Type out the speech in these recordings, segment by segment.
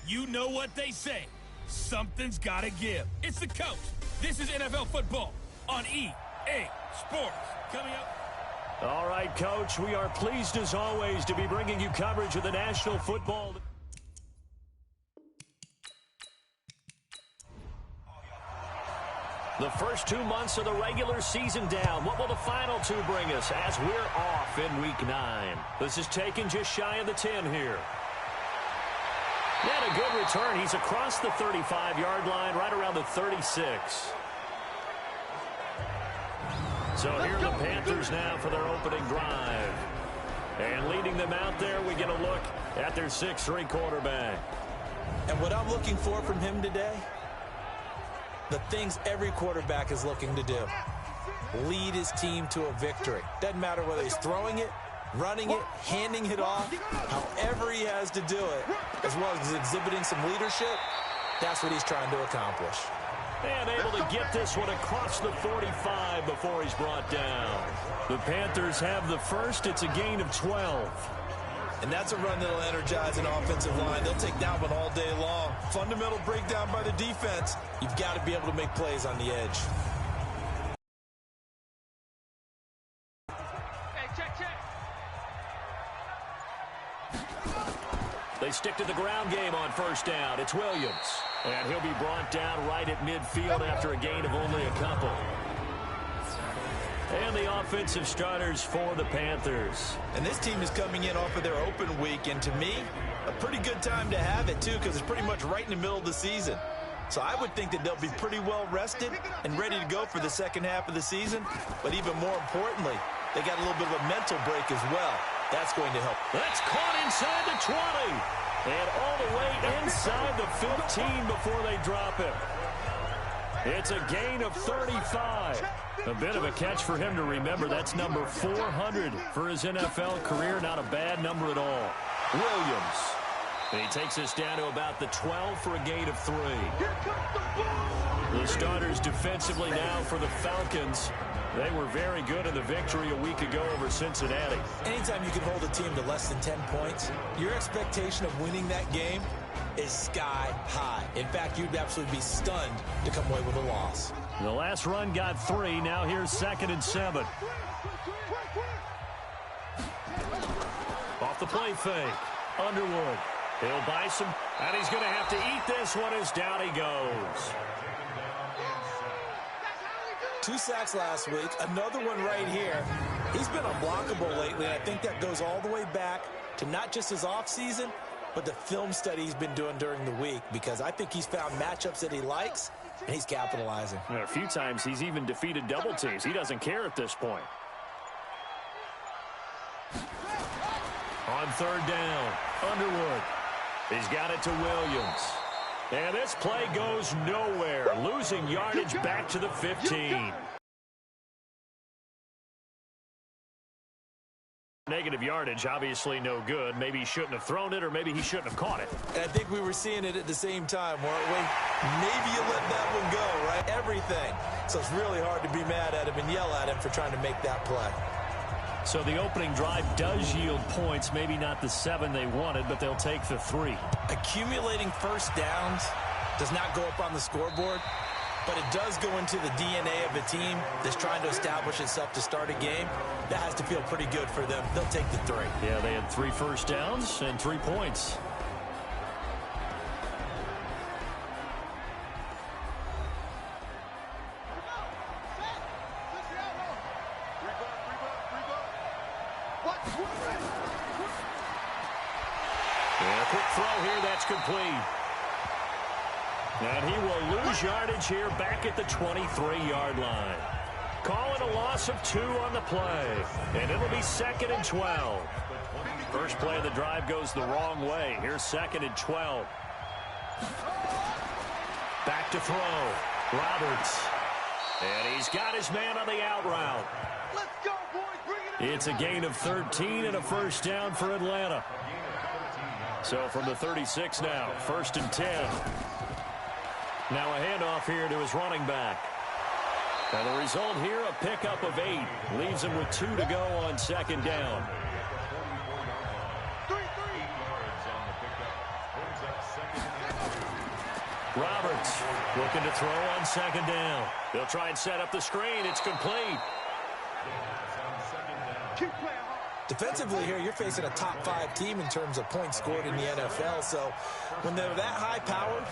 You know what they say. Something's got to give. It's the coach. This is NFL football on EA Sports. Coming up. All right, Coach, we are pleased as always to be bringing you coverage of the National Football. The first 2 months of the regular season down. What will the final two bring us as we're off in Week 9? This is taken just shy of the 10 here. He had a good return. He's across the 35-yard line, right around the 36. So here are the Panthers now for their opening drive. And leading them out there, we get a look at their 6'3" quarterback. And what I'm looking for from him today, the things every quarterback is looking to do. Lead his team to a victory. Doesn't matter whether he's throwing it, running it, handing it off, however he has to do it, as well as exhibiting some leadership, that's what he's trying to accomplish. And able to get this one across the 45 before he's brought down. The Panthers have the first. It's a gain of 12. And that's a run that'll energize an offensive line. They'll take that one all day long. Fundamental breakdown by the defense. You've got to be able to make plays on the edge. They stick to the ground game on first down. It's Williams. And he'll be brought down right at midfield after a gain of only a couple. And the offensive starters for the Panthers. And this team is coming in off of their open week. And to me, a pretty good time to have it, too, because it's pretty much right in the middle of the season. So I would think that they'll be pretty well rested and ready to go for the second half of the season. But even more importantly, they got a little bit of a mental break as well. That's going to help. That's caught inside the 20. And all the way inside the 15 before they drop it. It's a gain of 35. A bit of a catch for him to remember. That's number 400 for his NFL career. Not a bad number at all. Williams. And he takes us down to about the 12 for a gain of 3. The starters defensively now for the Falcons. They were very good in the victory a week ago over Cincinnati. Anytime you can hold a team to less than 10 points, your expectation of winning that game is sky high. In fact, you'd absolutely be stunned to come away with a loss. The last run got 3. Now here's 2nd and 7. Off the play fake. Underwood. He'll buy some, and he's going to have to eat this one as down he goes. 2 sacks last week, another one right here. He's been unblockable lately, and I think that goes all the way back to not just his offseason, but the film study he's been doing during the week, because I think he's found matchups that he likes, and he's capitalizing. And a few times he's even defeated double teams. He doesn't care at this point. On 3rd down, Underwood. He's got it to Williams. And this play goes nowhere, losing yardage back to the 15. Negative yardage, obviously no good. Maybe he shouldn't have thrown it, or maybe he shouldn't have caught it. And I think we were seeing it at the same time, weren't we? Maybe you let that one go, right? Everything. So it's really hard to be mad at him and yell at him for trying to make that play. So the opening drive does yield points, maybe not the 7 they wanted, but they'll take the 3. Accumulating first downs does not go up on the scoreboard, but it does go into the DNA of a team that's trying to establish itself to start a game. That has to feel pretty good for them. They'll take the 3. Yeah, they had 3 first downs and 3 points. And a quick throw here, that's complete. And he will lose yardage here back at the 23-yard line. Calling a loss of 2 on the play. And it'll be 2nd and 12. First play of the drive goes the wrong way. Here's 2nd and 12. Back to throw. Roberts. And he's got his man on the out route. Let's go, boys. Bring it in. It's a gain of 13 and a first down for Atlanta. So from the 36 now, 1st and 10. Now a handoff here to his running back. And the result here, a pickup of 8. Leaves him with 2 to go on 2nd down. Roberts looking to throw on second down. They'll try and set up the screen. It's complete. Defensively here, you're facing a top-5 team in terms of points scored in the NFL. So when they're that high-powered,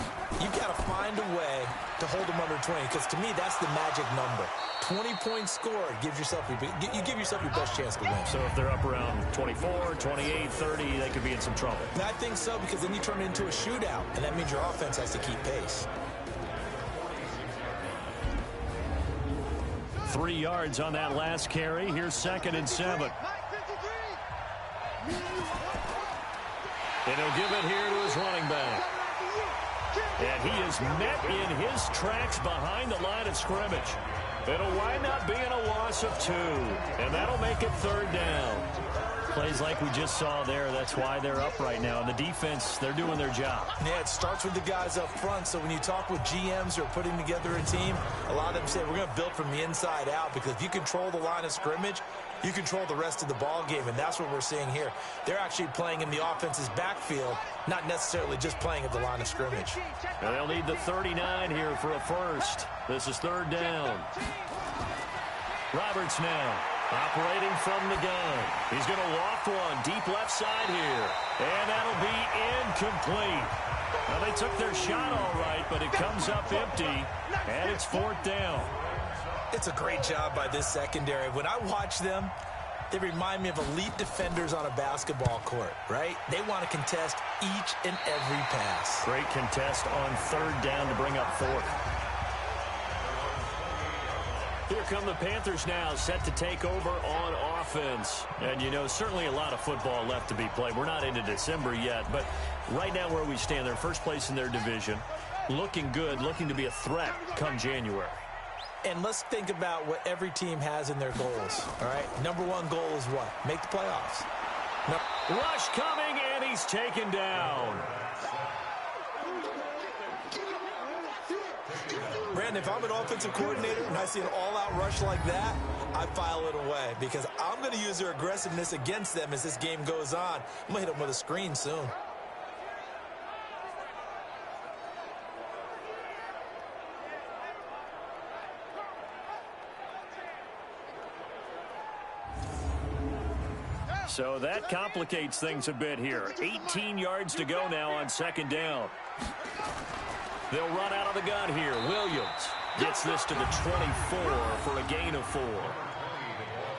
you've got to find a way to hold them under 20. Because to me, that's the magic number. 20 points scored gives yourself you give yourself your best chance to win. So if they're up around 24, 28, 30, they could be in some trouble. And I think so, because then you turn it into a shootout, and that means your offense has to keep pace. 3 yards on that last carry. Here's 2nd and 7. And he'll give it here to his running back. And he is met in his tracks behind the line of scrimmage. It'll wind up being a loss of 2. And that'll make it 3rd down. Plays like we just saw there. That's why they're up right now. And the defense, they're doing their job. Yeah, it starts with the guys up front. So when you talk with GMs who are putting together a team, a lot of them say we're going to build from the inside out, because if you control the line of scrimmage, you control the rest of the ball game, and that's what we're seeing here. They're actually playing in the offense's backfield, not necessarily just playing at the line of scrimmage. And they'll need the 39 here for a first. This is 3rd down. Roberts now operating from the gun. He's going to loft one deep left side here, and that'll be incomplete. Now, they took their shot all right, but it comes up empty, and it's 4th down. It's a great job by this secondary. When I watch them, they remind me of elite defenders on a basketball court, right? They want to contest each and every pass. Great contest on 3rd down to bring up 4th. Here come the Panthers now, set to take over on offense. And, you know, certainly a lot of football left to be played. We're not into December yet, but right now where we stand, they're first place in their division. Looking good, looking to be a threat come January. And let's think about what every team has in their goals, all right? Number 1 goal is what? Make the playoffs. Rush coming, and he's taken down. Brandon, if I'm an offensive coordinator and I see an all-out rush like that, I file it away, because I'm going to use their aggressiveness against them as this game goes on. I'm going to hit them with a screen soon. So that complicates things a bit here. 18 yards to go now on 2nd down. They'll run out of the gun here. Williams gets this to the 24 for a gain of 4.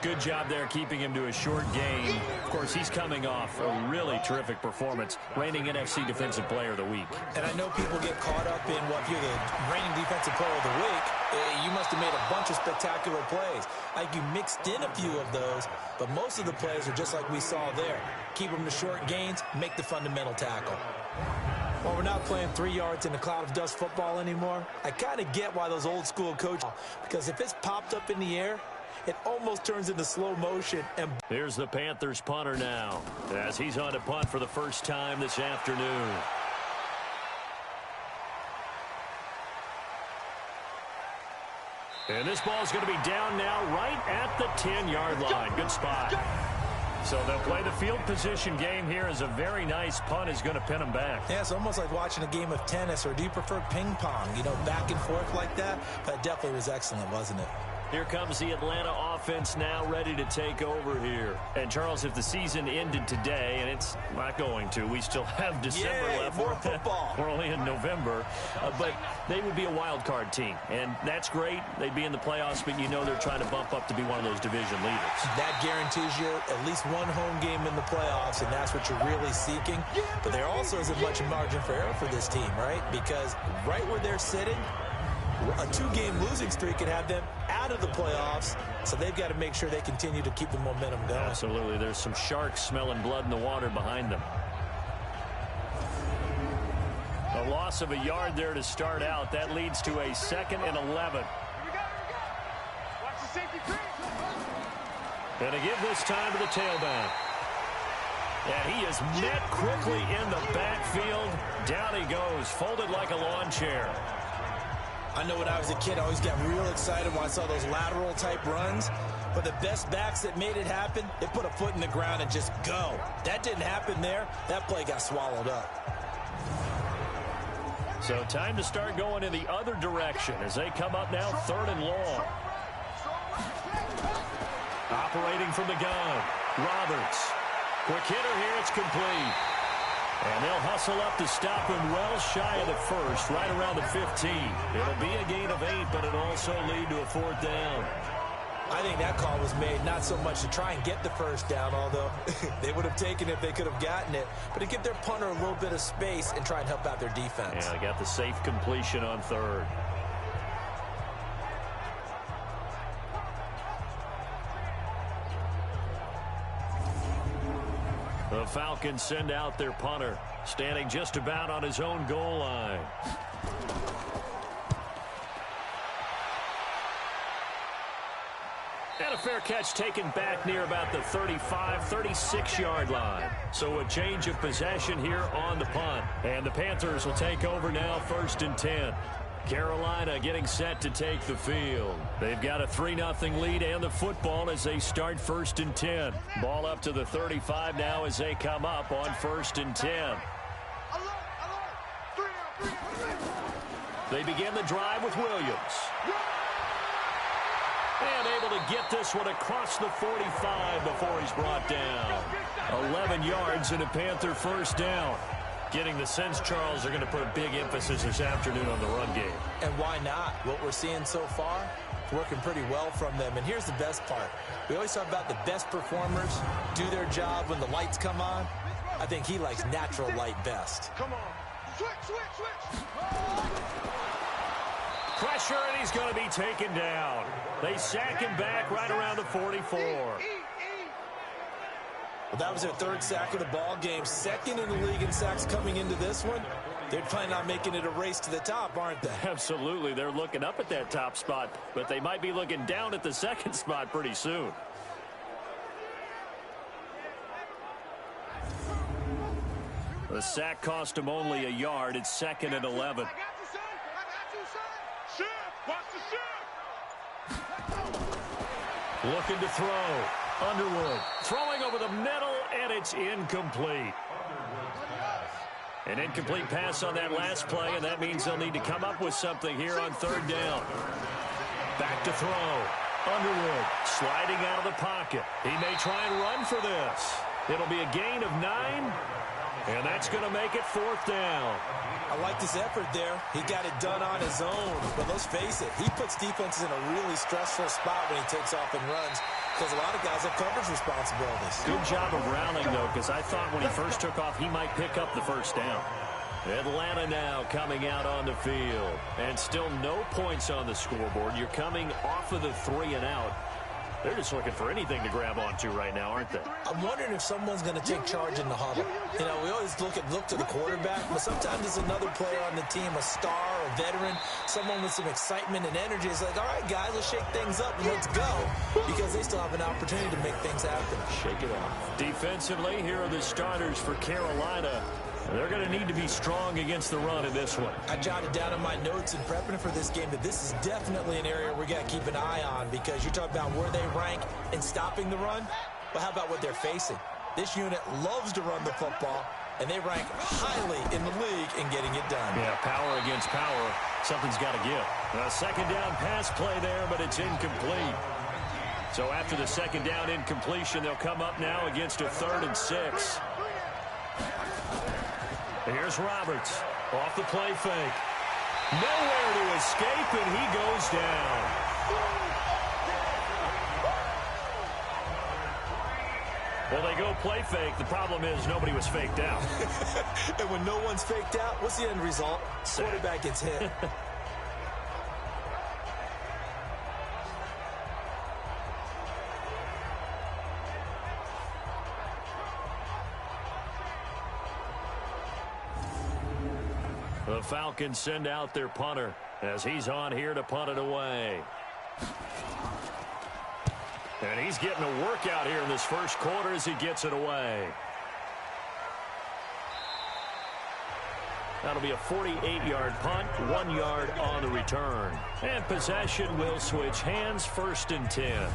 Good job there keeping him to a short gain. Of course, he's coming off a really terrific performance, reigning NFC Defensive Player of the Week. And I know people get caught up in what you're the reigning Defensive Player of the Week. You must have made a bunch of spectacular plays. Like, you mixed in a few of those, but most of the plays are just like we saw there. Keep them to short gains, make the fundamental tackle. While we're not playing 3 yards in a cloud of dust football anymore, I kind of get why those old school coaches, because if it's popped up in the air, it almost turns into slow motion. And here's the Panthers punter now, as he's on to punt for the first time this afternoon. And this ball's going to be down now right at the 10-yard line. Good spot. So they'll play the field position game here, as a very nice punt is going to pin them back. Yeah, it's almost like watching a game of tennis, or do you prefer ping pong? You know, back and forth like that? That definitely was excellent, wasn't it? Here comes the Atlanta offense now, ready to take over here. And, Charles, if the season ended today, and it's not going to, we still have December left. More football. We're only in November. But they would be a wild card team, and that's great. They'd be in the playoffs, but you know they're trying to bump up to be one of those division leaders. That guarantees you at least one home game in the playoffs, and that's what you're really seeking. But there also isn't much margin for error for this team, right? Because right where they're sitting, a 2-game losing streak could have them out of the playoffs, so they've got to make sure they continue to keep the momentum going. Absolutely. There's some sharks smelling blood in the water behind them. A loss of a yard there to start out. That leads to a 2nd and 11. And to give this time to the tailback. And he is met quickly in the backfield. Down he goes, folded like a lawn chair. I know when I was a kid, I always got real excited when I saw those lateral-type runs. But the best backs that made it happen, they put a foot in the ground and just go. That didn't happen there. That play got swallowed up. So time to start going in the other direction as they come up now 3rd and long. Operating from the gun, Roberts. Quick hitter here, it's complete. And they'll hustle up to stop him well shy of the first, right around the 15. It'll be a gain of 8, but it'll also lead to a 4th down. I think that call was made not so much to try and get the first down, although they would have taken it if they could have gotten it, but to give their punter a little bit of space and try and help out their defense. Yeah, they got the safe completion on 3rd. The Falcons send out their punter, standing just about on his own goal line. And a fair catch taken back near about the 35, 36-yard line. So a change of possession here on the punt. And the Panthers will take over now, 1st and 10. Carolina getting set to take the field. They've got a 3-0 lead and the football as they start 1st and 10. Ball up to the 35 now as they come up on 1st and 10. They begin the drive with Williams. And able to get this one across the 45 before he's brought down. 11 yards and a Panther 1st down. Getting the sense, Charles, they're going to put a big emphasis this afternoon on the run game. And why not? What we're seeing so far, it's working pretty well from them. And here's the best part. We always talk about the best performers do their job when the lights come on. I think he likes natural light best. Come on. Switch. Pressure, and he's going to be taken down. They sack him back right around the 44. Well, that was their 3rd sack of the ball game. 2nd in the league in sacks coming into this one. They're planning on making it a race to the top, aren't they? Absolutely. They're looking up at that top spot, but they might be looking down at the 2nd spot pretty soon. The sack cost him only a yard. It's 2nd and 11. Looking to throw. Underwood throwing over the middle, and it's incomplete. An incomplete pass on that last play, and that means they'll need to come up with something here on 3rd down. Back to throw. Underwood sliding out of the pocket. He may try and run for this. It'll be a gain of 9, and that's going to make it 4th down. I like his effort there. He got it done on his own. But let's face it, he puts defenses in a really stressful spot when he takes off and runs because a lot of guys have coverage responsibilities. Good job of rounding, though, because I thought when he first took off, he might pick up the 1st down. Atlanta now coming out on the field. And still no points on the scoreboard. You're coming off of the 3 and out. They're just looking for anything to grab onto right now, aren't they? I'm wondering if someone's going to take charge in the huddle. You know, we always look to the quarterback, but sometimes there's another player on the team, a star, a veteran, someone with some excitement and energy. It's like, all right, guys, let's shake things up and let's go, because they still have an opportunity to make things happen. Shake it off. Defensively, here are the starters for Carolina. They're going to need to be strong against the run in this one. I jotted down in my notes in prepping for this game that this is definitely an area we got to keep an eye on, because you're talking about where they rank in stopping the run. But how about what they're facing? This unit loves to run the football, and they rank highly in the league in getting it done. Yeah, power against power. Something's got to give. A 2nd down pass play there, but it's incomplete. So after the 2nd down incompletion, they'll come up now against a 3rd and 6. Here's Roberts off the play fake. Nowhere to escape, and he goes down. Well, they go play fake. The problem is nobody was faked out. And when no one's faked out, what's the end result? Quarterback gets hit. The Falcons send out their punter as he's on here to punt it away. And he's getting a workout here in this 1st quarter as he gets it away. That'll be a 48-yard punt, 1 yard on the return. And possession will switch hands, 1st and 10.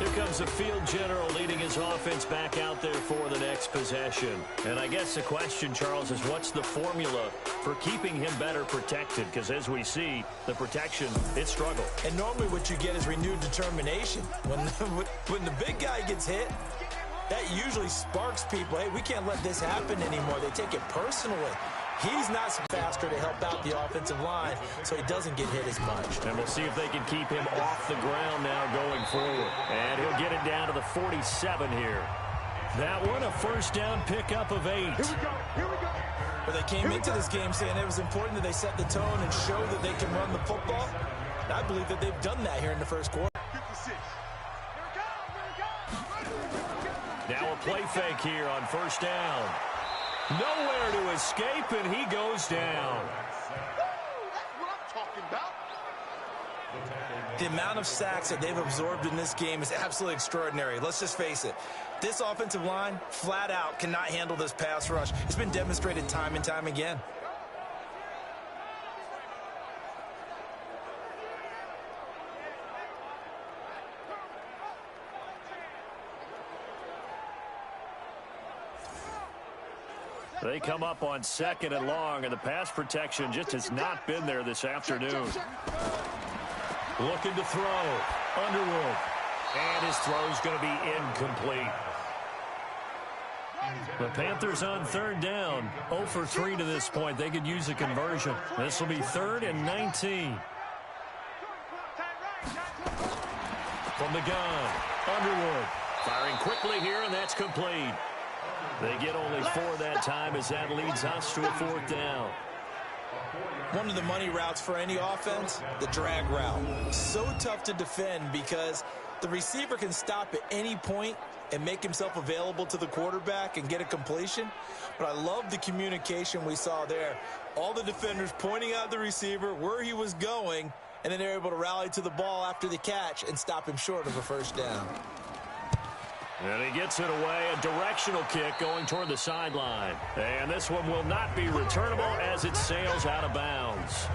Here comes the field general leading his offense back out there for the next possession. And I guess the question, Charles, is what's the formula for keeping him better protected? Because as we see, the protection, it struggled. And normally what you get is renewed determination. When the big guy gets hit, that usually sparks people. Hey, we can't let this happen anymore. They take it personally. He's not faster to help out the offensive line, so he doesn't get hit as much. And we'll see if they can keep him off the ground now going forward. And he'll get it down to the 47 here. That one, a first down pickup of 8. Here we go. Here we go. But they came into this game saying it was important that they set the tone and show that they can run the football. And I believe that they've done that here in the first quarter. 56. Here we go. Now a play fake here on first down. Nowhere to escape, and he goes down. That's what I'm talking about. The amount of sacks that they've absorbed in this game is absolutely extraordinary. Let's just face it. This offensive line, flat out, cannot handle this pass rush. It's been demonstrated time and time again. They come up on 2nd and long, and the pass protection just has not been there this afternoon. Looking to throw. Underwood. And his throw's going to be incomplete. The Panthers on 3rd down. 0 for 3 to this point. They could use a conversion. This will be 3rd and 19. From the gun. Underwood. Firing quickly here, and that's complete. They get only 4 that time as that leads us to a 4th down. One of the money routes for any offense, the drag route. So tough to defend because the receiver can stop at any point and make himself available to the quarterback and get a completion. But I love the communication we saw there. All the defenders pointing out the receiver, where he was going, and then they're able to rally to the ball after the catch and stop him short of a first down. And he gets it away, a directional kick going toward the sideline. And this one will not be returnable as it sails out of bounds.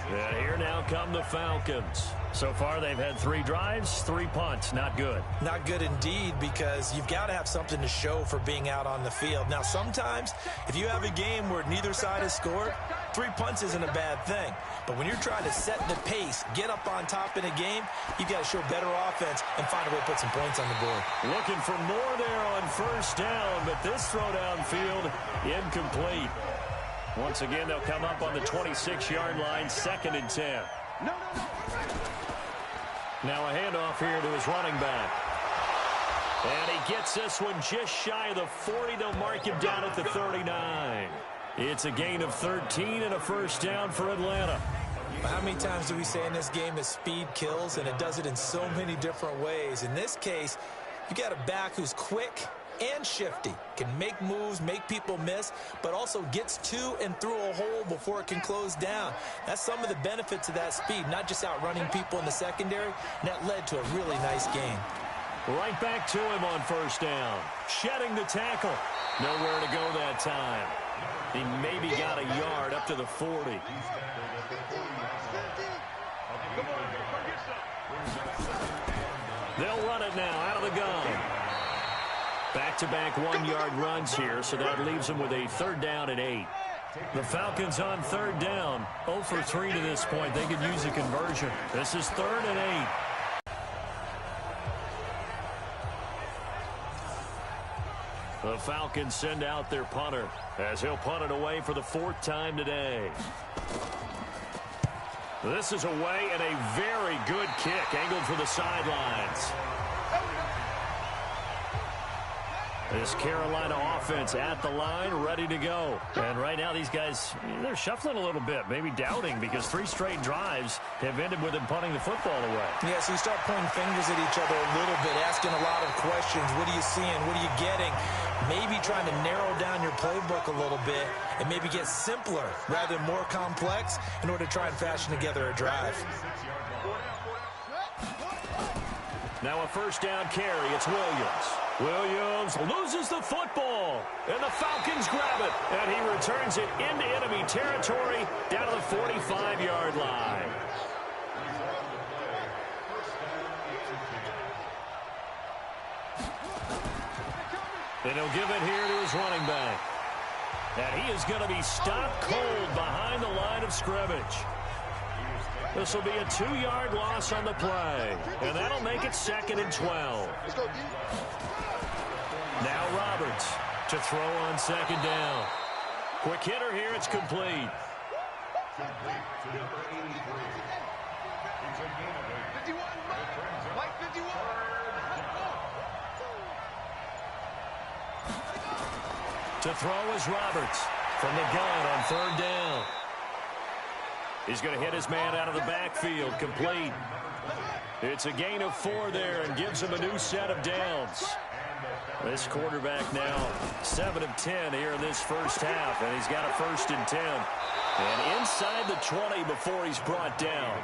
And here now come the Falcons. So far, they've had 3 drives, 3 punts. Not good. Not good indeed, because you've got to have something to show for being out on the field. Now, sometimes, if you have a game where neither side has scored, 3 punts isn't a bad thing. But when you're trying to set the pace, get up on top in a game, you've got to show better offense and find a way to put some points on the board. Looking for more there on first down, but this throw downfield incomplete. Once again, they'll come up on the 26-yard line, 2nd and 10. Now a handoff here to his running back. And he gets this one just shy of the 40. They'll mark him down at the 39. It's a gain of 13 and a first down for Atlanta. How many times do we say in this game that speed kills, and it does it in so many different ways? In this case, you got a back who's quick and shifty, can make moves, make people miss, but also gets to and through a hole before it can close down. That's some of the benefits of that speed, not just outrunning people in the secondary, and that led to a really nice game. Right back to him on first down. Shedding the tackle. Nowhere to go that time. He maybe got a yard up to the 40. They'll run it now out of the gun. Back-to-back 1-yard runs here, so that leaves them with a 3rd down and 8. The Falcons on 3rd down. 0 for 3 to this point. They could use a conversion. This is 3rd and 8. The Falcons send out their punter as he'll punt it away for the 4th time today. This is away and a very good kick angled for the sidelines. This Carolina offense at the line, ready to go. And right now these guys, they're shuffling a little bit, maybe doubting, because 3 straight drives have ended with them punting the football away. Yeah, so you start pointing fingers at each other a little bit, asking a lot of questions. What are you seeing? What are you getting? Maybe trying to narrow down your playbook a little bit and maybe get simpler rather than more complex in order to try and fashion together a drive. Now a first down carry. It's Williams. Williams loses the football, and the Falcons grab it, and he returns it into enemy territory down to the 45-yard line. And he'll give it here to his running back. And he is going to be stopped cold behind the line of scrimmage. This will be a 2-yard loss on the play. And that'll make it 2nd and 12. Now Roberts to throw on 2nd down. Quick hitter here. It's complete. 51, Mike 51. To throw is Roberts from the gun on 3rd down. He's going to hit his man out of the backfield. Complete. It's a gain of 4 there and gives him a new set of downs. This quarterback now 7 of 10 here in this first half, and he's got a 1st and 10. And inside the 20 before he's brought down.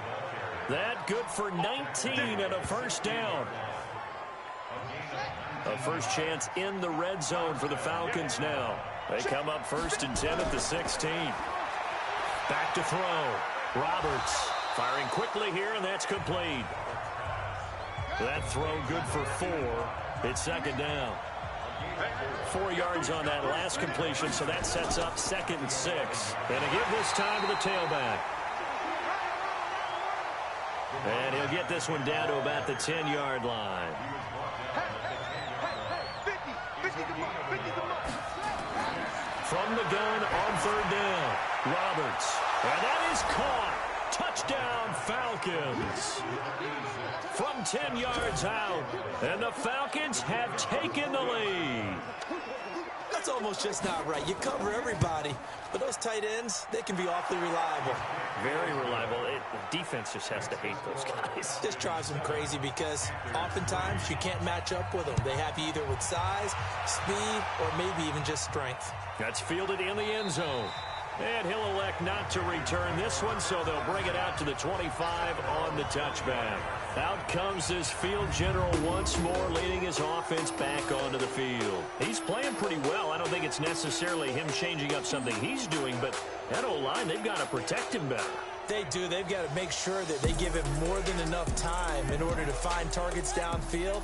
That good for 19 and a 1st down. A first chance in the red zone for the Falcons now. They come up 1st and 10 at the 16. Back to throw. Roberts firing quickly here, and that's complete. That throw good for 4. It's 2nd down. 4 yards on that last completion, so that sets up 2nd and 6. And to give this time to the tailback. And he'll get this one down to about the 10-yard line. From the gun on 3rd down, Roberts. And that is caught. Touchdown, Falcons. From 10 yards out, and the Falcons have taken the lead. That's almost just not right. You cover everybody, but those tight ends, they can be awfully reliable. Very reliable. The defense just has to hate those guys. This drives them crazy because oftentimes you can't match up with them. They have you either with size, speed, or maybe even just strength. That's fielded in the end zone. And he'll elect not to return this one, so they'll bring it out to the 25 on the touchback. Out comes this field general once more, leading his offense back onto the field. He's playing pretty well. I don't think it's necessarily him changing up something he's doing, but that O-line, they've got to protect him better. They do. They've got to make sure that they give him more than enough time in order to find targets downfield.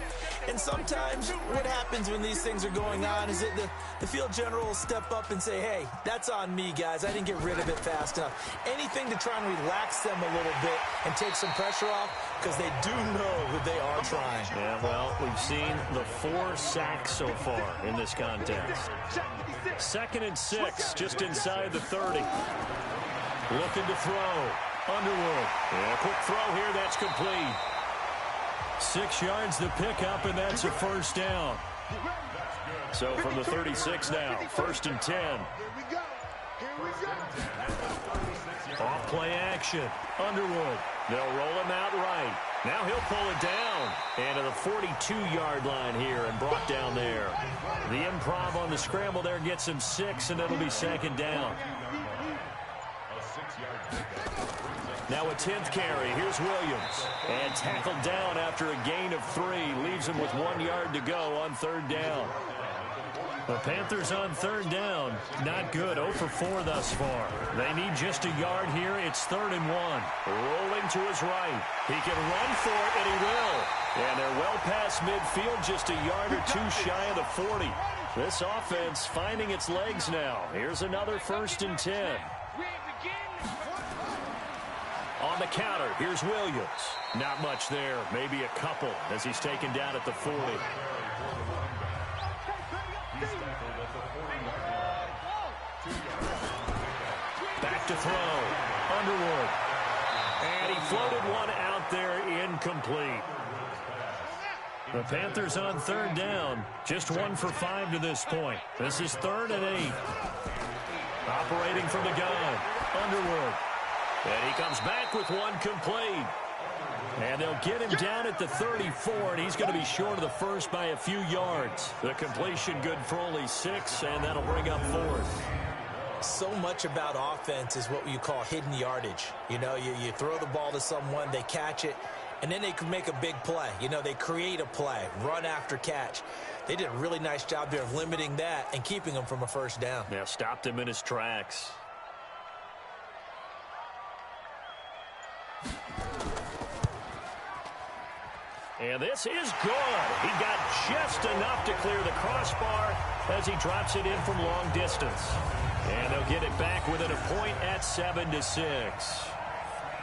And sometimes what happens when these things are going on is that the field general will step up and say, hey, that's on me, guys. I didn't get rid of it fast enough. Anything to try and relax them a little bit and take some pressure off because they do know that they are trying. Yeah, well, we've seen the 4 sacks so far in this contest. 2nd and 6, just inside the 30. Looking to throw. Underwood. And a quick throw here. That's complete. 6 yards to pick up, and that's a 1st down. So from the 36 now, 1st and 10. Off play action. Underwood. They'll roll him out right. Now he'll pull it down. And to the 42-yard line here and brought down there. The improv on the scramble there gets him 6, and it'll be 2nd down. Now a 10th carry. Here's Williams. And tackled down after a gain of 3. Leaves him with 1 yard to go on 3rd down. The Panthers on 3rd down. Not good. 0 for 4 thus far. They need just a yard here. It's 3rd and 1. Rolling to his right. He can run for it, and he will. And they're well past midfield, just a yard or 2 shy of the 40. This offense finding its legs now. Here's another 1st and 10. On the counter, here's Williams. Not much there, maybe a couple as he's taken down at the 40. Back to throw. Underwood. And he floated one out there, incomplete. The Panthers on 3rd down. Just 1 for 5 to this point. This is 3rd and 8. Operating from the gun. Underwood. And he comes back with one complete. And they'll get him down at the 34, and he's going to be short of the 1st by a few yards. The completion good for only 6, and that'll bring up 4th. So much about offense is what you call hidden yardage. You know, you throw the ball to someone, they catch it, and then they can make a big play. You know, they create a play, run after catch. They did a really nice job there of limiting that and keeping him from a 1st down. Yeah, stopped him in his tracks. And this is good. He got just enough to clear the crossbar as he drops it in from long distance. And they'll get it back within a point at 7-6.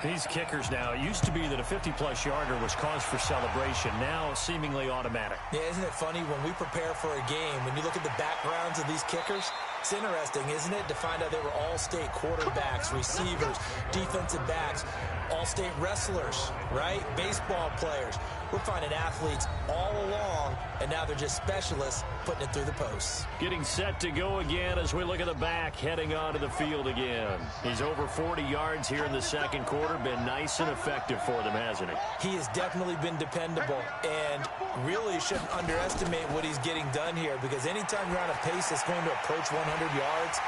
These kickers now, it used to be that a 50-plus yarder was cause for celebration. Now seemingly automatic. Yeah, isn't it funny when we prepare for a game, when you look at the backgrounds of these kickers, it's interesting, isn't it, to find out they were all-state quarterbacks, receivers, defensive backs, all-state wrestlers, right? Baseball players. We're finding athletes all along, and now they're just specialists putting it through the posts. Getting set to go again as we look at the back, heading onto the field again. He's over 40 yards here in the second quarter. Been nice and effective for them, hasn't he? He has definitely been dependable, and really shouldn't underestimate what he's getting done here, because anytime you're on a pace that's going to approach 100 yards,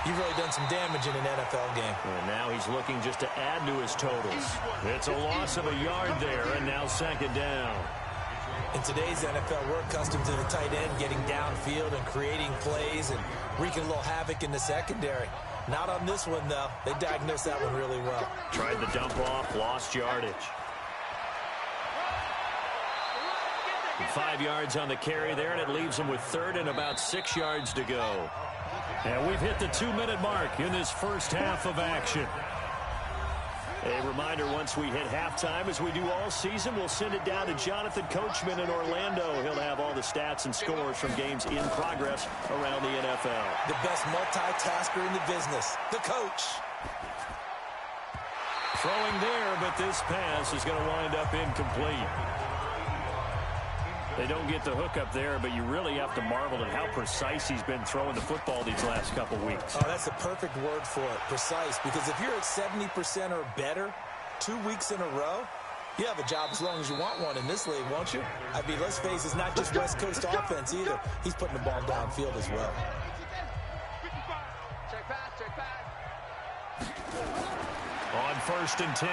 you've really done some damage in an NFL game. And now he's looking just to add to his totals. It's a loss of a yard there, and now second down. In today's NFL, we're accustomed to the tight end getting downfield and creating plays and wreaking a little havoc in the secondary. Not on this one, though. They diagnosed that one really well. Tried the dump off, lost yardage. 5 yards on the carry there, and it leaves him with third and about 6 yards to go. And we've hit the 2-minute mark in this first half of action. A reminder, once we hit halftime, as we do all season, we'll send it down to Jonathan Coachman in Orlando. He'll have all the stats and scores from games in progress around the NFL. The best multitasker in the business, the coach. Throwing there, but this pass is going to wind up incomplete. They don't get the hook up there, but you really have to marvel at how precise he's been throwing the football these last couple weeks. Oh, that's the perfect word for it, precise. Because if you're at 70% or better 2 weeks in a row, you have a job as long as you want one in this league, won't you? I mean, let's face it, it's not just West Coast offense either. He's putting the ball downfield as well. Check back. On 1st and 10,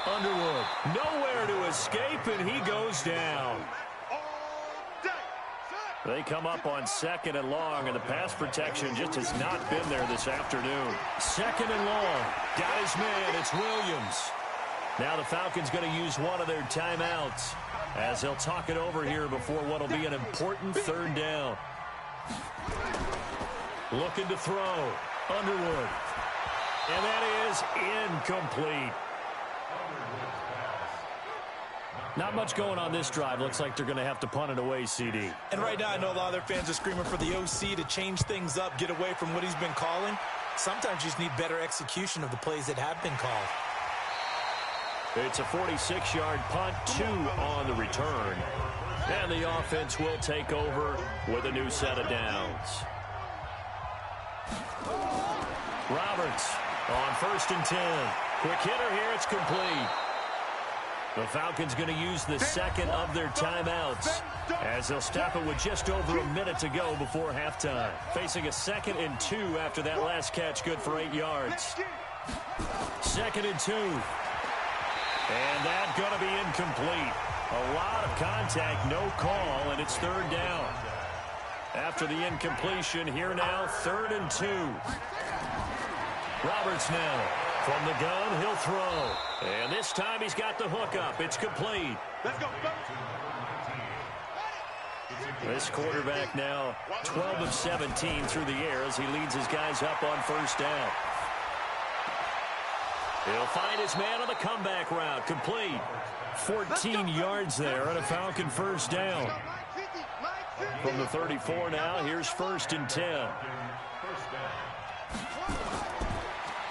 Underwood nowhere to escape, and he goes down. They come up on 2nd and long, and the pass protection just has not been there this afternoon. 2nd and long. Got his man. It's Williams. Now the Falcons going to use one of their timeouts as they'll talk it over here before what will be an important 3rd down. Looking to throw. Underwood. And that is incomplete. Not much going on this drive. Looks like they're going to have to punt it away, CD. And right now, I know a lot of their fans are screaming for the OC to change things up, get away from what he's been calling. Sometimes you just need better execution of the plays that have been called. It's a 46-yard punt, 2 on the return. And the offense will take over with a new set of downs. Roberts on 1st and 10. Quick hitter here. It's complete. The Falcons going to use the 2nd of their timeouts as they'll stop it with just over a minute to go before halftime. Facing a 2nd and 2 after that last catch, good for 8 yards. 2nd and 2. And that's going to be incomplete. A lot of contact, no call, and it's 3rd down. After the incompletion, here now, 3rd and 2. Roberts now. From the gun, he'll throw. And this time he's got the hook up. It's complete. Let's go. This quarterback now 12 of 17 through the air as he leads his guys up on 1st down. He'll find his man on the comeback route. Complete. 14 yards there on a Falcon 1st down. From the 34 now, here's 1st and 10.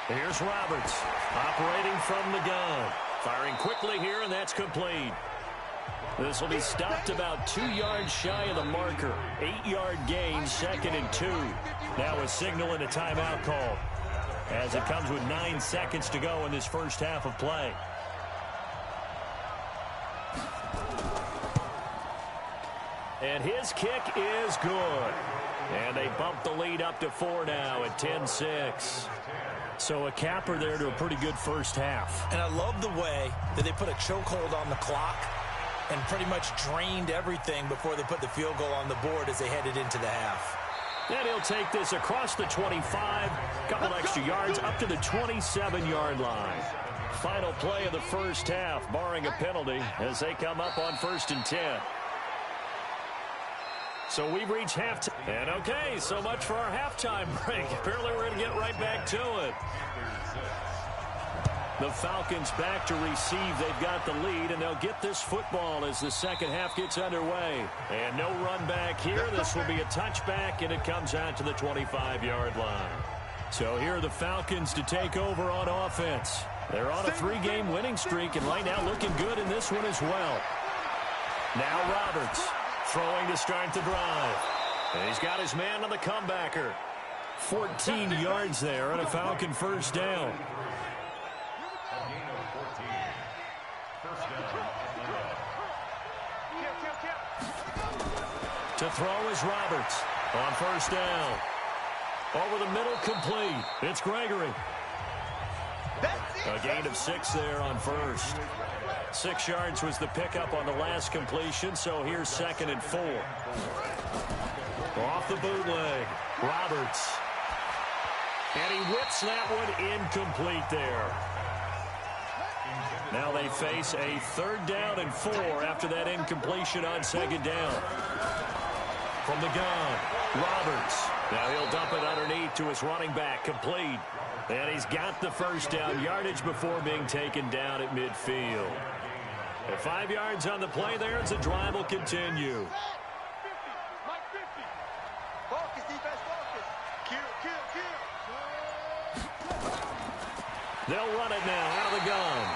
Here's Roberts, operating from the gun. Firing quickly here, and that's complete. This will be stopped about 2 yards shy of the marker. 8-yard gain, 2nd and 2. Now a signal and a timeout call as it comes with 9 seconds to go in this first half of play. And his kick is good. And they bump the lead up to 4 now at 10-6. So a capper there to a pretty good first half. And I love the way that they put a chokehold on the clock and pretty much drained everything before they put the field goal on the board as they headed into the half. And he'll take this across the 25, couple extra yards up to the 27-yard line. Final play of the first half, barring a penalty, as they come up on 1st and 10. So we've reached halftime. And okay, so much for our halftime break. Apparently we're going to get right back to it. The Falcons back to receive. They've got the lead, and they'll get this football as the second half gets underway. And no run back here. This will be a touchback, and it comes out to the 25-yard line. So here are the Falcons to take over on offense. They're on a 3-game winning streak, and right now looking good in this one as well. Now Roberts throwing to start the drive. And he's got his man on the comebacker. 14 yards there and a Falcon first down. To throw is Roberts on first down. Over the middle, complete. It's Gregory. A gain of 6 there on first. 6 yards was the pickup on the last completion, so here's 2nd and 4. Off the bootleg, Roberts. And he whips that one incomplete there. Now they face a 3rd down and 4 after that incompletion on 2nd down. From the gun, Roberts. Now he'll dump it underneath to his running back, complete. And he's got the first down, yardage before being taken down at midfield. And 5 yards on the play there as the drive will continue. They'll run it now out of the gun.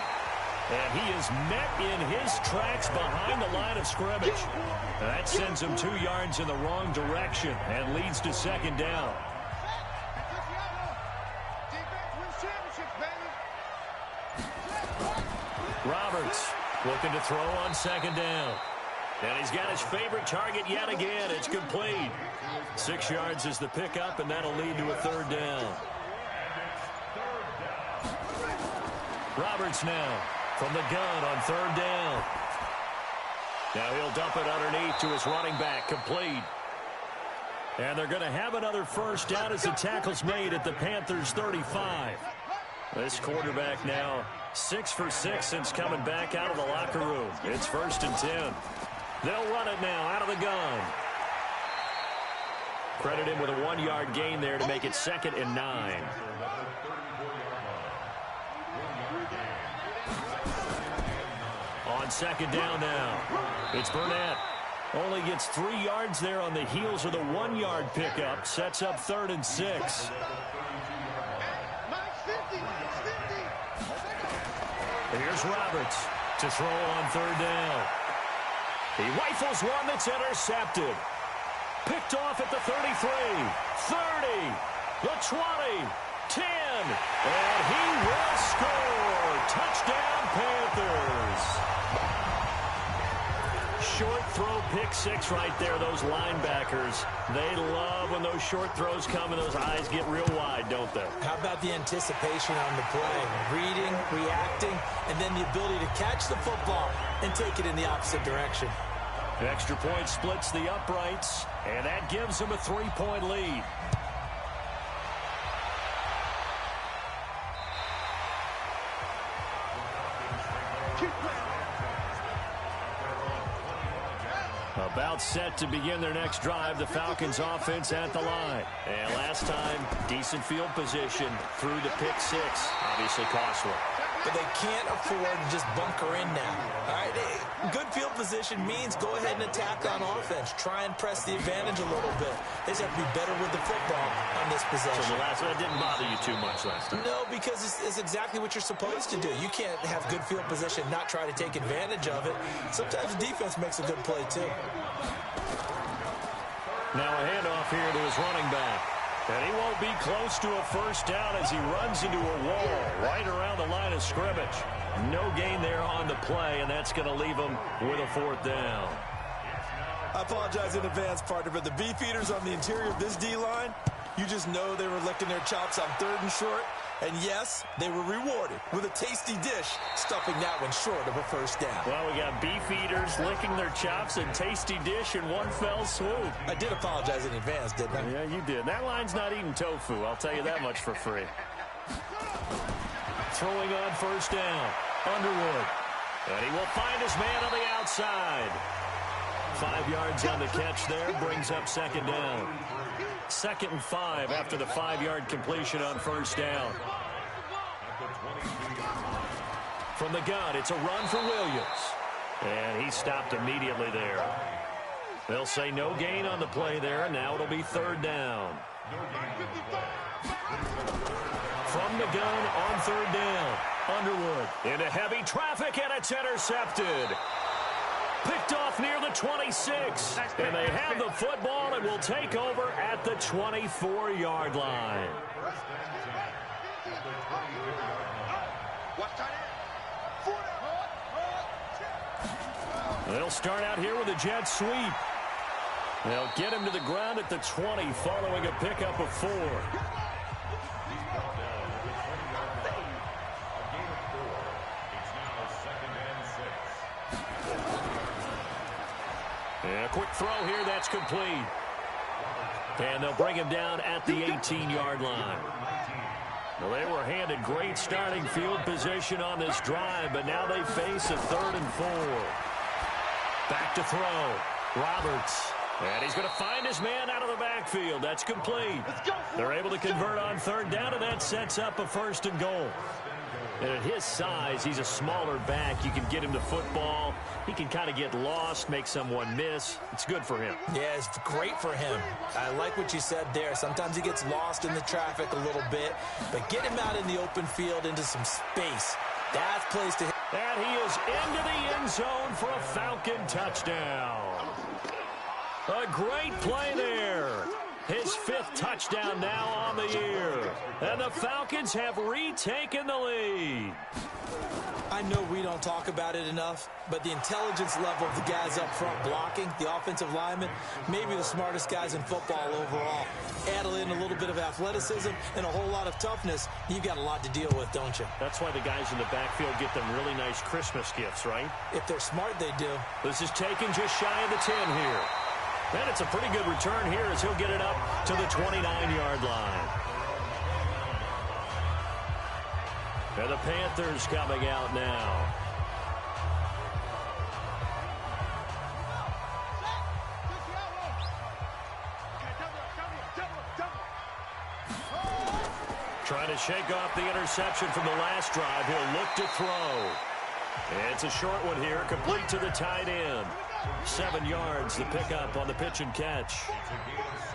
And he is met in his tracks behind the line of scrimmage. That sends him 2 yards in the wrong direction and leads to 2nd down. Roberts looking to throw on 2nd down. And he's got his favorite target yet again. It's complete. 6 yards is the pickup, and that'll lead to a 3rd down. Roberts now from the gun on 3rd down. Now he'll dump it underneath to his running back, complete. And they're going to have another first down as the tackle's made at the Panthers' 35. This quarterback now 6 for 6 since coming back out of the locker room. It's 1st and 10. They'll run it now out of the gun. Credit him with a 1-yard gain there to make it 2nd and 9. On 2nd down now, it's Burnett. Only gets 3 yards there on the heels of the 1-yard pickup. Sets up 3rd and 6. Here's Roberts to throw on 3rd down. He rifles one that's intercepted. Picked off at the 33, 30, the 20, 10, and he will score. Touchdown, Panthers. Short throw, pick 6 right there. Those linebackers, they love when those short throws come and those eyes get real wide, don't they? How about the anticipation on the play? Reading, reacting, and then the ability to catch the football and take it in the opposite direction. Extra point splits the uprights, and that gives them a 3-point lead. About set to begin their next drive, the Falcons offense at the line. And last time, decent field position through the pick 6. Obviously costly. But they can't afford to just bunker in now. All right, good field position means go ahead and attack on offense. Try and press the advantage a little bit. They just have to be better with the football on this possession. So the last one didn't bother you too much last time? No, because it's exactly what you're supposed to do. You can't have good field position, not try to take advantage of it. Sometimes the defense makes a good play, too. Now a handoff here to his running back. And he won't be close to a first down as he runs into a wall right around the line of scrimmage. No gain there on the play, and that's going to leave him with a 4th down. I apologize in advance, partner, but the beef eaters on the interior of this D-line, You just know they were licking their chops on 3rd and short. And yes, they were rewarded with a tasty dish, stuffing that one short of a first down. Well, we got beef eaters licking their chops and tasty dish in one fell swoop. I did apologize in advance, didn't I? Yeah, you did. That line's not eating tofu. I'll tell you that much for free. Throwing on first down. Underwood. And he will find his man on the outside. 5 yards on the catch there. Brings up second down. 2nd and 5 after the 5-yard completion on first down. From the gun, it's a run for Williams. And he stopped immediately there. They'll say no gain on the play there, and now it'll be 3rd down. From the gun on 3rd down. Underwood into heavy traffic, and it's intercepted. Picked off near the 26. And they have the football and will take over at the 24-yard line. They'll start out here with a jet sweep. They'll get him to the ground at the 20 following a pickup of 4. And a quick throw here, that's complete. And they'll bring him down at the 18-yard line. Well, they were handed great starting field position on this drive, but now they face a 3rd and 4. Back to throw. Roberts. And he's going to find his man out of the backfield. That's complete. They're able to convert on 3rd down, and that sets up a 1st and goal. And at his size, he's a smaller back. You can get him to football. He can kind of get lost, make someone miss. It's good for him. Yeah, it's great for him. I like what you said there. Sometimes he gets lost in the traffic a little bit, but get him out in the open field into some space. That's place to hit. And he is into the end zone for a Falcon touchdown. A great play there. His 5th touchdown now on the year. And the Falcons have retaken the lead. I know we don't talk about it enough, but the intelligence level of the guys up front blocking, the offensive linemen, maybe the smartest guys in football overall. Add in a little bit of athleticism and a whole lot of toughness, you've got a lot to deal with, don't you? That's why the guys in the backfield get them really nice Christmas gifts, right? If they're smart, they do. This is taken just shy of the 10 here. And it's a pretty good return here as he'll get it up to the 29-yard line. And the Panthers coming out now. Trying to shake off the interception from the last drive. He'll look to throw. And it's a short one here, complete to the tight end. 7 yards, the pickup on the pitch and catch.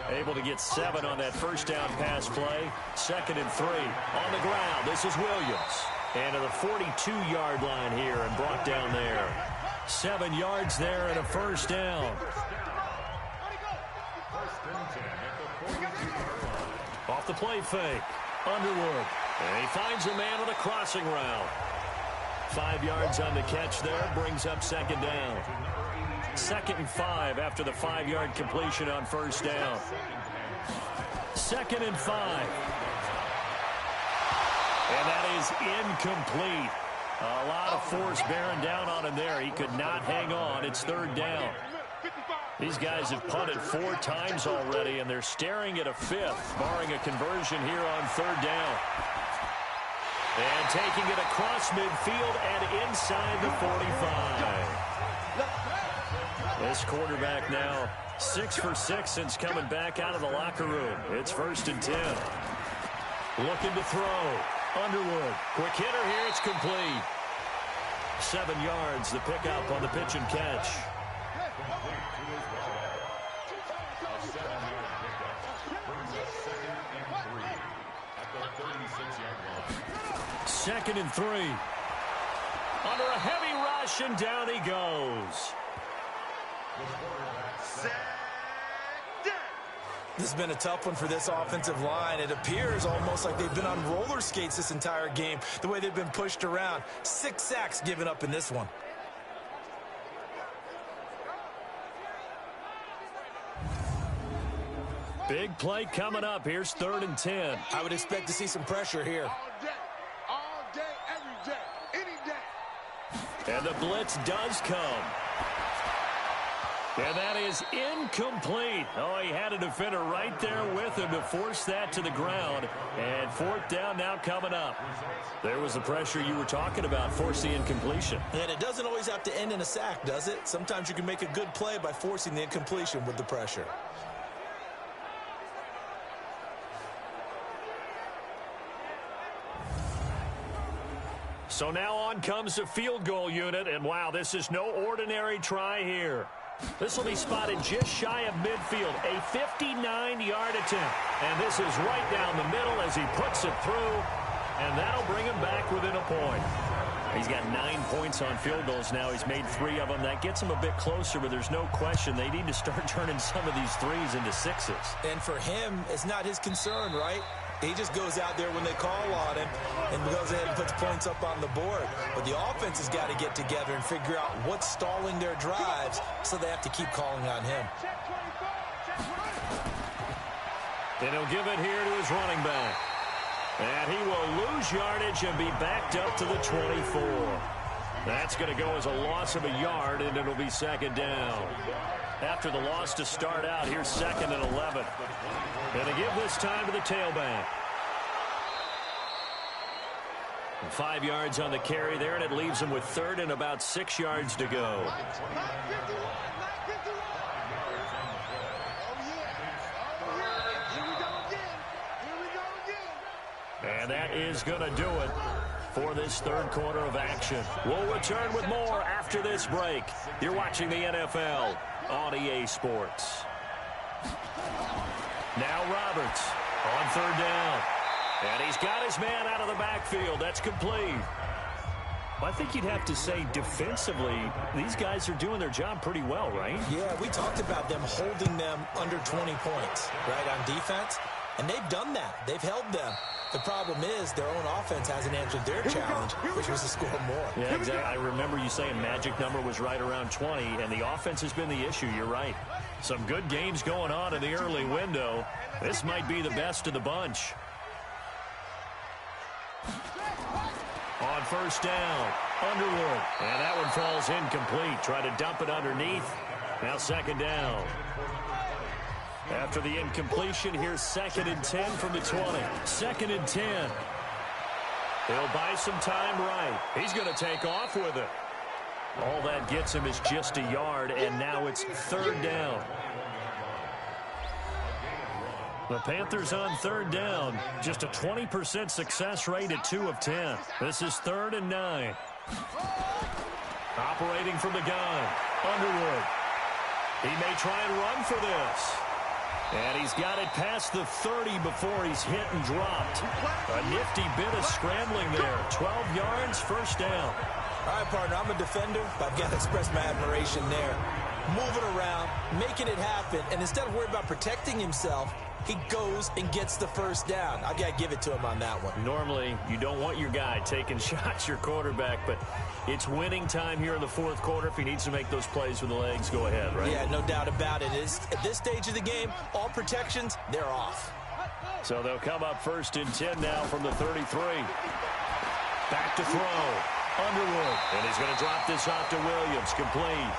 Able to get 7 on that first down pass play. 2nd and 3 on the ground. This is Williams. And to the 42-yard line here and brought down there. 7 yards there and a first down. Off the play fake. Underwood. And he finds a man on a crossing route. 5 yards on the catch there. Brings up second down. 2nd and 5 after the 5-yard completion on first down. 2nd and 5. And that is incomplete. A lot of force bearing down on him there. He could not hang on. It's 3rd down. These guys have punted 4 times already, and they're staring at a 5th, barring a conversion here on 3rd down. And taking it across midfield and inside the 45. This quarterback now 6 for 6 since coming back out of the locker room. It's 1st and 10. Looking to throw. Underwood. Quick hitter here. It's complete. 7 yards. The pickup on the pitch and catch. Second and 3. Under a heavy rush, and down he goes. This has been a tough one for this offensive line. It appears almost like they've been on roller skates this entire game, the way they've been pushed around. 6 sacks given up in this one. Big play coming up. Here's 3rd and 10. I would expect to see some pressure here. All day, every day, any day. And the blitz does come. And that is incomplete. Oh, he had a defender right there with him to force that to the ground. And 4th down now coming up. There was the pressure you were talking about, force the incompletion. And it doesn't always have to end in a sack, does it? Sometimes you can make a good play by forcing the incompletion with the pressure. So now on comes the field goal unit. And wow, this is no ordinary try here. This will be spotted just shy of midfield, a 59-yard attempt. And this is right down the middle as he puts it through, and that'll bring him back within a point. He's got 9 points on field goals now. He's made 3 of them. That gets him a bit closer, but there's no question they need to start turning some of these 3s into 6s. And for him, it's not his concern, right? He just goes out there when they call on him and goes ahead and puts points up on the board. But the offense has got to get together and figure out what's stalling their drives, so they have to keep calling on him. And he'll give it here to his running back. And he will lose yardage and be backed up to the 24. That's going to go as a loss of a yard, and it'll be 2nd down. After the loss to start out, here's 2nd and 11. And they give this time to the tailback. 5 yards on the carry there, and it leaves him with 3rd and about 6 yards to go. And that is going to do it for this 3rd quarter of action. We'll return with more after this break. You're watching the NFL on EA Sports. Now Roberts on 3rd down. And he's got his man out of the backfield. That's complete. I think you'd have to say defensively, these guys are doing their job pretty well, right? Yeah, we talked about them holding them under 20 points, right, on defense. And they've done that. They've held them. The problem is their own offense hasn't answered their challenge, which was to score more. Yeah, exactly. I remember you saying magic number was right around 20, and the offense has been the issue. You're right. Some good games going on in the early window. This might be the best of the bunch. On 1st down, Underwood. And that one falls incomplete. Try to dump it underneath. Now 2nd down. After the incompletion, here's 2nd and 10 from the 20. 2nd and 10. He'll buy some time right. He's going to take off with it. All that gets him is just a yard, and now it's 3rd down. The Panthers on 3rd down. Just a 20% success rate at 2 of 10. This is 3rd and 9. Operating from the gun, Underwood. He may try and run for this. And he's got it past the 30 before he's hit and dropped. A nifty bit of scrambling there. 12 yards, 1st down. All right, partner, I'm a defender, but I've got to express my admiration there. Moving around, making it happen, and instead of worrying about protecting himself, he goes and gets the 1st down. I've got to give it to him on that one. Normally, you don't want your guy taking shots, your quarterback, but it's winning time here in the 4th quarter. If he needs to make those plays with the legs, go ahead, right? Yeah, no doubt about it. At this stage of the game, all protections, they're off. So they'll come up 1st and 10 now from the 33. Back to throw. Underwood. And he's going to drop this off to Williams. Complete.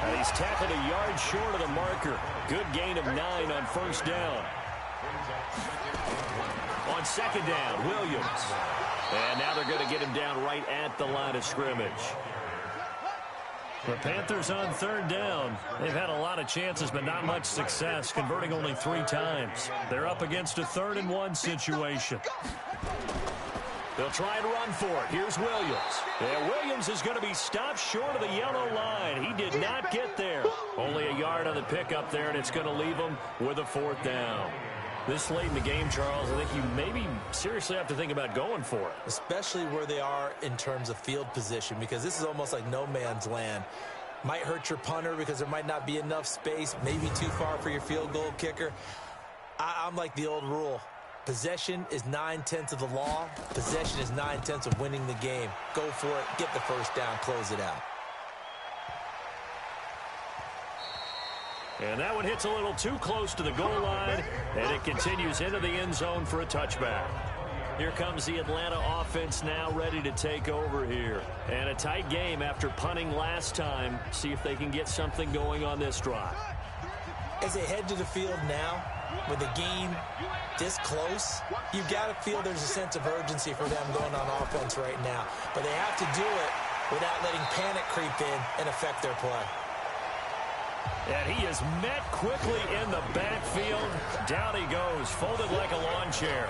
And he's tackled a yard short of the marker. Good gain of 9 on 1st down. On 2nd down, Williams. And now they're going to get him down right at the line of scrimmage. The Panthers on 3rd down. They've had a lot of chances, but not much success, converting only 3 times. They're up against a 3rd and 1 situation. They'll try and run for it. Here's Williams. And Williams is going to be stopped short of the yellow line. He did not get there. Only a yard on the pickup there, and it's going to leave him with a 4th down. This late in the game, Charles, I think you maybe seriously have to think about going for it. Especially where they are in terms of field position, because this is almost like no man's land. Might hurt your punter because there might not be enough space, maybe too far for your field goal kicker. I'm like the old rule. Possession is 9/10 of the law. Possession is 9/10 of winning the game. Go for it. Get the 1st down. Close it out. And that one hits a little too close to the goal line, and it continues into the end zone for a touchback. Here comes the Atlanta offense now ready to take over here. And a tight game after punting last time. See if they can get something going on this drive. As they head to the field now, with the game this close, you've got to feel there's a sense of urgency for them going on offense right now. But they have to do it without letting panic creep in and affect their play. And he is met quickly in the backfield. Down he goes, folded like a lawn chair.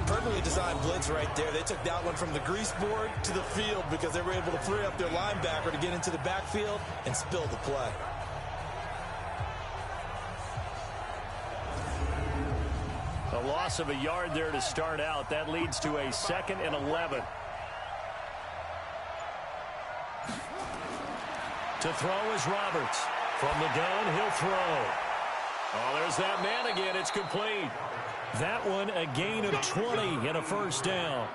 Perfectly designed blitz right there. They took that one from the grease board to the field because they were able to free up their linebacker to get into the backfield and spill the play. A loss of a yard there to start out. That leads to a 2nd and 11. To throw is Roberts. From the gun, he'll throw. Oh, there's that man again. It's complete. That one, a gain of 20 and a first down.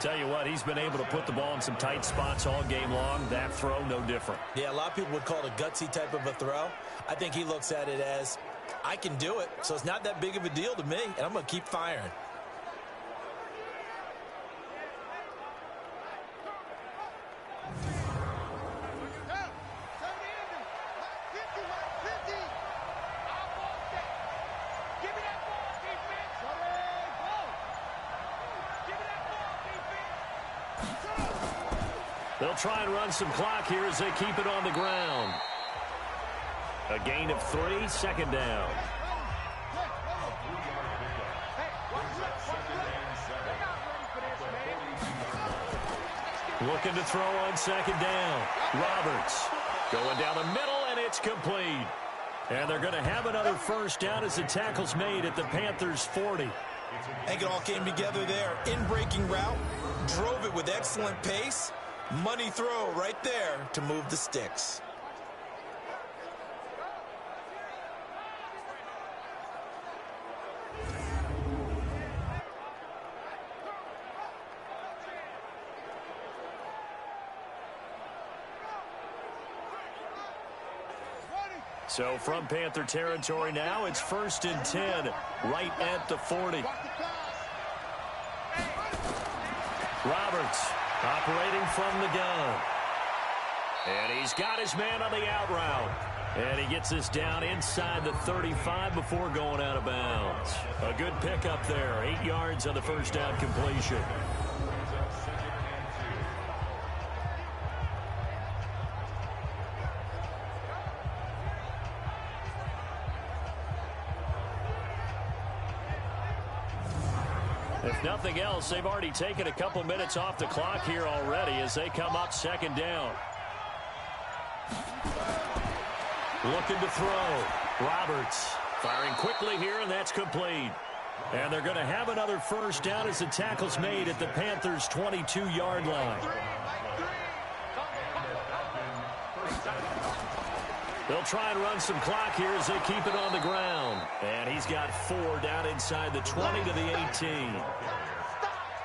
Tell you what, he's been able to put the ball in some tight spots all game long. That throw, no different. Yeah, a lot of people would call it a gutsy type of a throw. I think he looks at it as, I can do it, so it's not that big of a deal to me, and I'm going to keep firing. They'll try and run some clock here as they keep it on the ground. A gain of 3, 2nd down. Looking to throw on 2nd down. Roberts going down the middle, and it's complete. And they're going to have another first down as the tackle's made at the Panthers' 40. I think it all came together there. In-breaking route, drove it with excellent pace. Money throw right there to move the sticks. So from Panther territory now, it's 1st and 10, right at the 40. Roberts operating from the gun. And he's got his man on the out route. And he gets this down inside the 35 before going out of bounds. A good pickup there, 8 yards on the first down completion. If nothing else, they've already taken a couple minutes off the clock here already as they come up 2nd down. Looking to throw. Roberts firing quickly here, and that's complete. And they're going to have another first down as the tackle's made at the Panthers' 22-yard line. They'll try and run some clock here as they keep it on the ground. And he's got 4 down inside the 20 to the 18.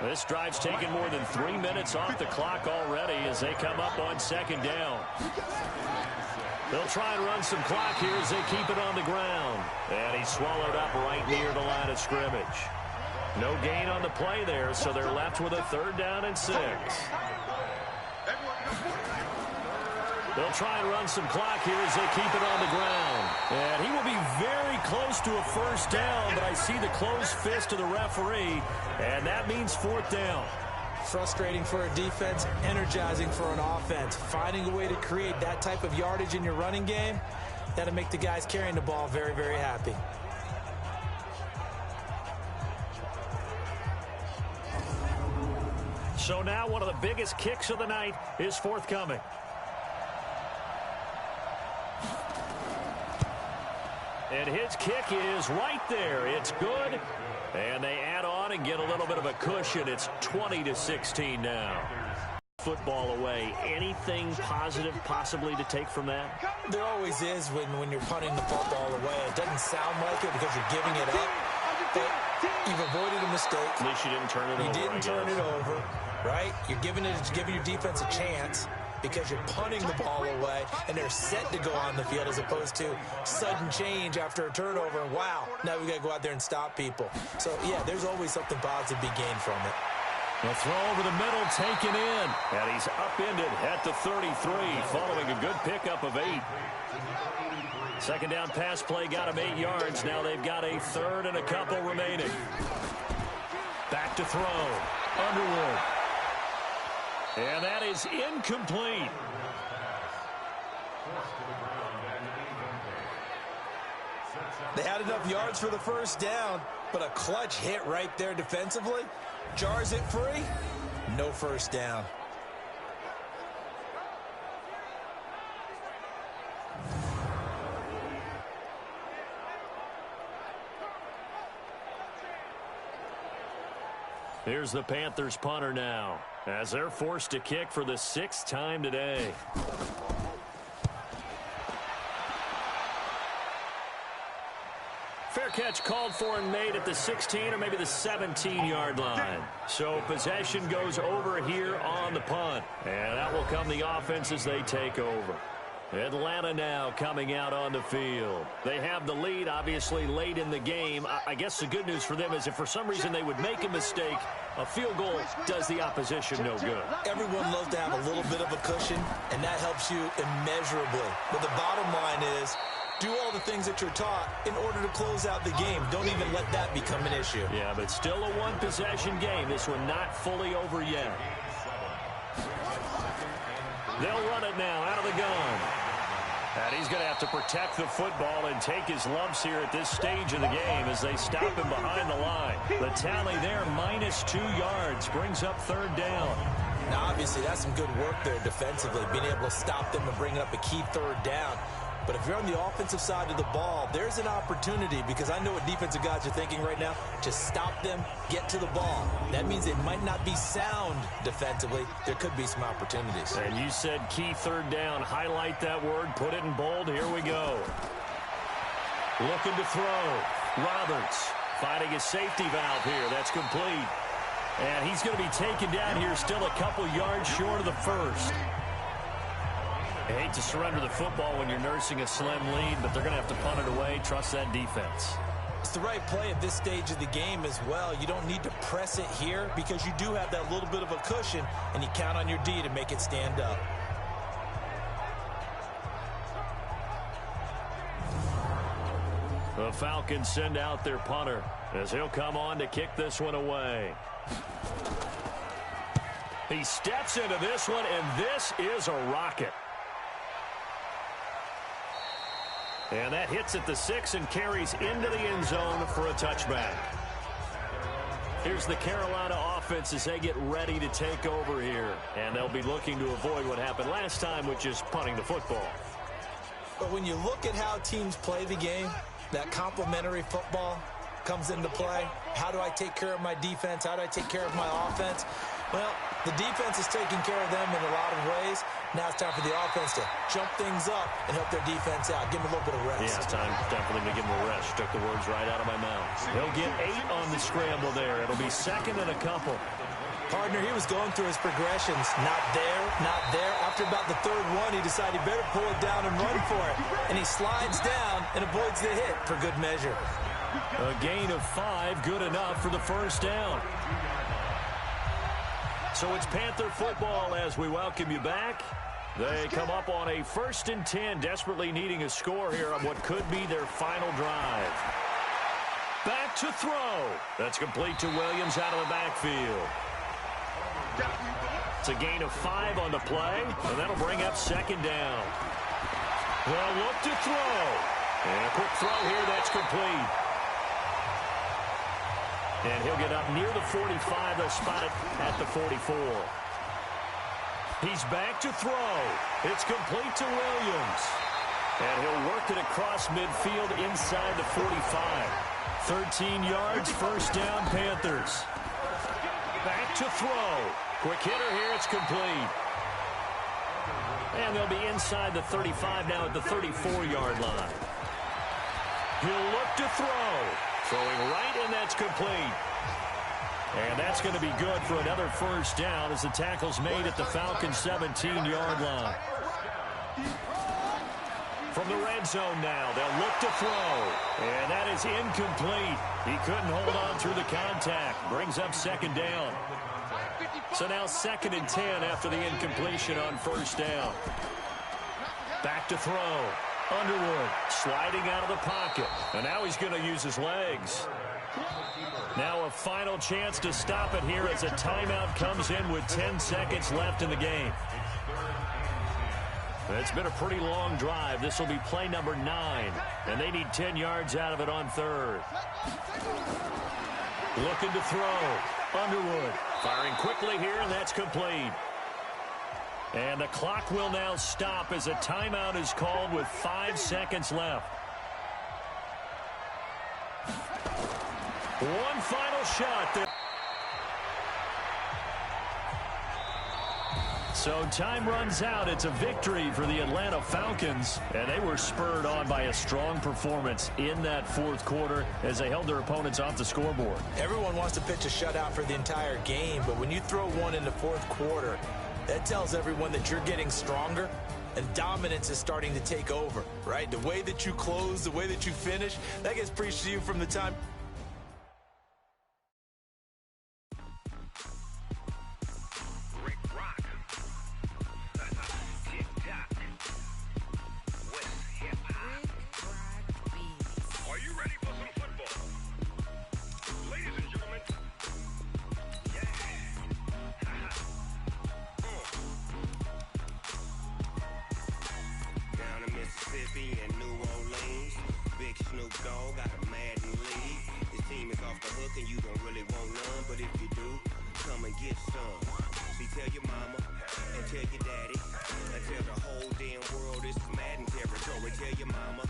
This drive's taken more than 3 minutes off the clock already as they come up on 2nd down. They'll try and run some clock here as they keep it on the ground. And he's swallowed up right near the line of scrimmage. No gain on the play there, so they're left with a 3rd down and 6. They'll try and run some clock here as they keep it on the ground. And he will be very close to a first down, but I see the closed fist of the referee, and that means 4th down. Frustrating for a defense, energizing for an offense. Finding a way to create that type of yardage in your running game, that'll make the guys carrying the ball very, very happy. So now one of the biggest kicks of the night is forthcoming. And his kick is right there. It's good. And they add on and get a little bit of a cushion. It's 20-16 now. Football away. Anything positive possibly to take from that? There always is when you're punting the football away. It doesn't sound like it because you're giving it up. But you've avoided a mistake. At least you didn't turn it over. You didn't turn it over, right? You're giving your defense a chance. because you're punting the ball away and they're set to go on the field as opposed to sudden change after a turnover. And wow, now we got to go out there and stop people. So, yeah, there's always something positive to be gained from it. The throw over the middle taken in, and he's upended at the 33 following a good pickup of 8. Second down pass play got him 8 yards. Now they've got a third and a couple remaining. Back to throw. Underwood. And that is incomplete. They had enough yards for the first down, but a clutch hit right there defensively. Jars it free. No first down. Here's the Panthers punter now, as they're forced to kick for the 6th time today. Fair catch called for and made at the 16 or maybe the 17-yard line. So possession goes over here on the punt. And that will come the offense as they take over. Atlanta now coming out on the field. They have the lead, obviously, late in the game. I guess the good news for them is if for some reason they would make a mistake, a field goal does the opposition no good. Everyone loves to have a little bit of a cushion, and that helps you immeasurably. But the bottom line is, do all the things that you're taught in order to close out the game. Don't even let that become an issue. Yeah, but still a one-possession game. This one not fully over yet. They'll run it now out of the gun. And he's going to have to protect the football and take his lumps here at this stage of the game as they stop him behind the line. The tally there, -2 yards, brings up third down. Now, obviously, that's some good work there defensively, being able to stop them and bring up a key third down. But if you're on the offensive side of the ball, there's an opportunity, because I know what defensive guys are thinking right now, to stop them, get to the ball. That means they might not be sound defensively. There could be some opportunities. And you said key third down. Highlight that word. Put it in bold. Here we go. Looking to throw. Roberts finding a safety valve here. That's complete. And he's going to be taken down here still a couple yards short of the first. I hate to surrender the football when you're nursing a slim lead, but they're going to have to punt it away. Trust that defense. It's the right play at this stage of the game as well. You don't need to press it here because you do have that little bit of a cushion, and you count on your D to make it stand up. The Falcons send out their punter as he'll come on to kick this one away. He steps into this one, and this is a rocket. And that hits at the 6 and carries into the end zone for a touchback. Here's the Carolina offense as they get ready to take over here. And they'll be looking to avoid what happened last time, which is punting the football. But when you look at how teams play the game, that complementary football comes into play. How do I take care of my defense? How do I take care of my offense? Well, the defense is taking care of them in a lot of ways. Now it's time for the offense to jump things up and help their defense out. Give them a little bit of rest. Yeah, it's time for them to give them a rest. Took the words right out of my mouth. He'll get 8 on the scramble there. It'll be second and a couple. Partner, he was going through his progressions. Not there, not there. After about the third one, he decided he better pull it down and run for it. And he slides down and avoids the hit for good measure. A gain of 5, good enough for the first down. So it's Panther football as we welcome you back. They come up on a 1st and 10, desperately needing a score here on what could be their final drive. Back to throw. That's complete to Williams out of the backfield. It's a gain of 5 on the play, and that'll bring up second down. They'll look to throw. And a quick throw here, that's complete. And he'll get up near the 45. They'll spot it at the 44. He's back to throw. It's complete to Williams. And he'll work it across midfield inside the 45. 13 yards, first down, Panthers. Back to throw. Quick hitter here, it's complete. And they'll be inside the 35 now at the 34-yard line. He'll look to throw. Throwing right, and that's complete. And that's going to be good for another first down as the tackle's made at the Falcons' 17-yard line. From the red zone now, they'll look to throw. And that is incomplete. He couldn't hold on through the contact. Brings up second down. So now 2nd and 10 after the incompletion on first down. Back to throw. Underwood sliding out of the pocket. And now he's going to use his legs. Now a final chance to stop it here as a timeout comes in with 10 seconds left in the game. It's been a pretty long drive. This will be play number 9. And they need 10 yards out of it on 3rd. Looking to throw. Underwood firing quickly here, and that's complete. And the clock will now stop as a timeout is called with 5 seconds left. One final shot there. So time runs out. It's a victory for the Atlanta Falcons, and they were spurred on by a strong performance in that 4th quarter as they held their opponents off the scoreboard. Everyone wants to pitch a shutout for the entire game, but when you throw one in the 4th quarter, that tells everyone that you're getting stronger and dominance is starting to take over, right? The way that you close, the way that you finish, that gets preached to you from the time. And New Orleans, Big Snoop Dogg got a Madden league. His team is off the hook and you don't really want none, but if you do, come and get some. See, tell your mama and tell your daddy and tell the whole damn world this is Madden territory. Tell your mama